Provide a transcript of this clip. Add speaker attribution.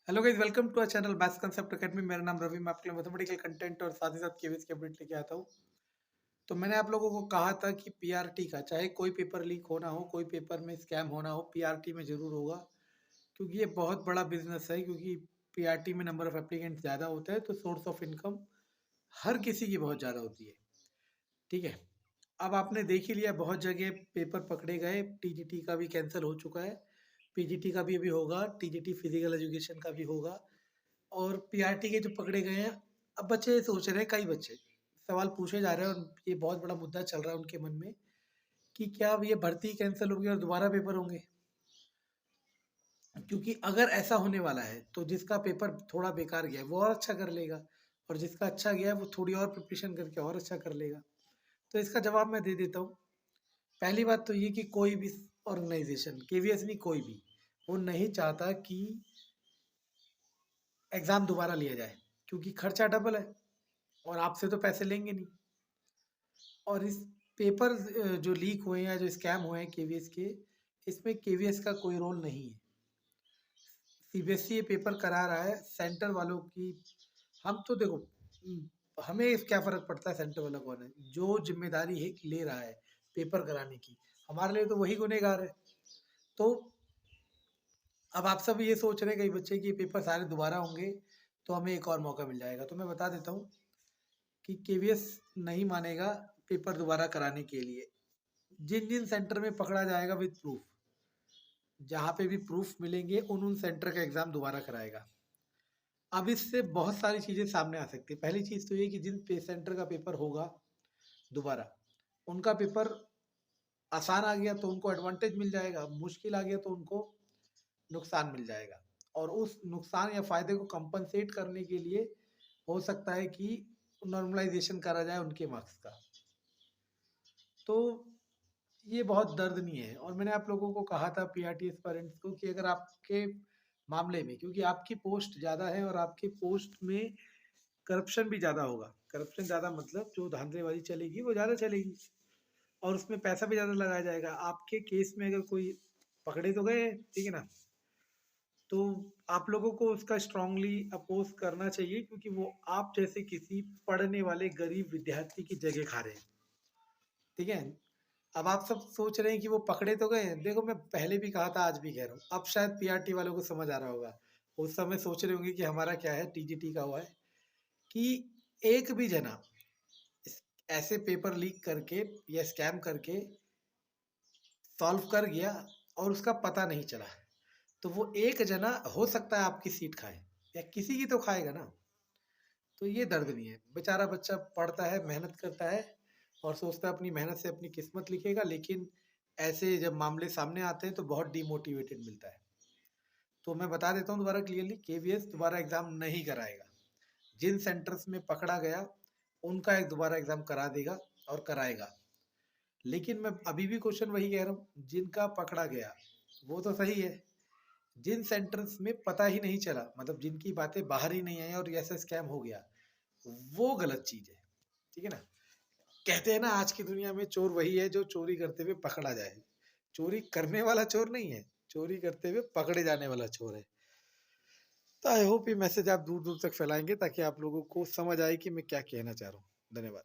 Speaker 1: Hello guys, welcome to our channel maths concept academy. मेरा नाम रवि। मैं आपके लिए मैथमेटिकल कंटेंट और साथ ही साथ केवीएस के अपडेट लेके आता हूँ। तो मैंने आप लोगों को कहा था कि पीआरटी का चाहे कोई पेपर लीक होना हो, कोई पेपर में स्कैम होना हो, पीआरटी में जरूर होगा, क्योंकि ये बहुत बड़ा बिजनेस है। क्योंकि पीआरटी में नंबर ऑफ एप्लीकेंट्स ज़्यादा होता है, तो सोर्स ऑफ इनकम हर किसी की बहुत ज़्यादा होती है। ठीक है, अब आपने देख ही लिया, बहुत जगह पेपर पकड़े गए। टीजीटी का भी कैंसिल हो चुका है, पीजीटी का भी अभी होगा, टीजीटी फिजिकल एजुकेशन का भी होगा, और पीआरटी के जो पकड़े गए हैं। अब बच्चे सोच रहे हैं, कई बच्चे सवाल पूछे जा रहे हैं, और ये बहुत बड़ा मुद्दा चल रहा है उनके मन में कि क्या अब ये भर्ती कैंसिल होगी और दोबारा पेपर होंगे। क्योंकि अगर ऐसा होने वाला है तो जिसका पेपर थोड़ा बेकार गया है वो और अच्छा कर लेगा, और जिसका अच्छा गया है वो थोड़ी और प्रिपरेशन करके और अच्छा कर लेगा। तो इसका जवाब मैं दे देता हूँ। पहली बात तो ये कि कोई भी ऑर्गेनाइजेशन, केवीएस नहीं, कोई भी, वो नहीं चाहता कि एग्ज़ाम दोबारा लिया जाए, क्योंकि खर्चा डबल है और आपसे तो पैसे लेंगे नहीं। और इस पेपर जो लीक हुए हैं या जो स्कैम हुए हैं केवीएस के, इसमें केवीएस का कोई रोल नहीं है। सीबीएसई ये पेपर करा रहा है सेंटर वालों की। हम तो देखो, हमें इस क्या फर्क पड़ता है सेंटर वाला कौन है। जो जिम्मेदारी है ले रहा है पेपर कराने की, हमारे लिए तो वही गुनहगार है। तो अब आप सब ये सोच रहे हैं कई बच्चे कि ये पेपर सारे दोबारा होंगे तो हमें एक और मौका मिल जाएगा। तो मैं बता देता हूँ कि केवीएस नहीं मानेगा पेपर दोबारा कराने के लिए। जिन जिन सेंटर में पकड़ा जाएगा विद प्रूफ, जहाँ पे भी प्रूफ मिलेंगे उन उन सेंटर का एग्जाम दोबारा कराएगा। अब इससे बहुत सारी चीजें सामने आ सकती है। पहली चीज तो ये कि जिन सेंटर का पेपर होगा दोबारा, उनका पेपर आसान आ गया तो उनको एडवांटेज मिल जाएगा, मुश्किल आ गया तो उनको नुकसान मिल जाएगा। और उस नुकसान या फायदे को कंपनसेट करने के लिए हो सकता है कि नॉर्मलाइजेशन करा जाए उनके मार्क्स का। तो ये बहुत दर्दनीय है। और मैंने आप लोगों को कहा था, पीआरटी एस्पायरेंट्स को, कि अगर आपके मामले में, क्योंकि आपकी पोस्ट ज़्यादा है और आपकी पोस्ट में करप्शन भी ज़्यादा होगा। करप्शन ज़्यादा मतलब जो धांधलेबाजी चलेगी वो ज़्यादा चलेगी, और उसमें पैसा भी ज़्यादा लगाया जाएगा। आपके केस में अगर कोई पकड़े तो गए, ठीक है ना, तो आप लोगों को उसका स्ट्रांगली अपोज करना चाहिए, क्योंकि वो आप जैसे किसी पढ़ने वाले गरीब विद्यार्थी की जगह खा रहे हैं। ठीक है, अब आप सब सोच रहे हैं कि वो पकड़े तो गए हैं। देखो, मैं पहले भी कहा था, आज भी कह रहा हूँ, अब शायद पीआरटी वालों को समझ आ रहा होगा। उस समय सोच रहे होंगे कि हमारा क्या है, टीजीटी का हुआ है, कि एक भी जना ऐसे पेपर लीक करके या स्कैम करके सॉल्व कर गया और उसका पता नहीं चला, तो वो एक जना हो सकता है आपकी सीट खाए, या किसी की तो खाएगा ना। तो ये दर्द नहीं है। बेचारा बच्चा पढ़ता है, मेहनत करता है और सोचता है अपनी मेहनत से अपनी किस्मत लिखेगा, लेकिन ऐसे जब मामले सामने आते हैं तो बहुत डीमोटिवेटेड मिलता है। तो मैं बता देता हूँ दोबारा क्लियरली, केवीएस दोबारा एग्जाम नहीं कराएगा। जिन सेंटर्स में पकड़ा गया उनका एक दोबारा एग्जाम करा देगा और कराएगा। लेकिन मैं अभी भी क्वेश्चन वही कह रहा हूँ, जिनका पकड़ा गया वो तो सही है, जिन सेंटर्स में पता ही नहीं चला, मतलब जिनकी बातें बाहर ही नहीं आई और ऐसा स्कैम हो गया, वो गलत चीज है। ठीक है ना। कहते हैं ना, आज की दुनिया में चोर वही है जो चोरी करते हुए पकड़ा जाए। चोरी करने वाला चोर नहीं है, चोरी करते हुए पकड़े जाने वाला चोर है। तो आई होप ये मैसेज आप दूर दूर तक फैलाएंगे, ताकि आप लोगों को समझ आए कि मैं क्या कहना चाह रहा हूँ। धन्यवाद।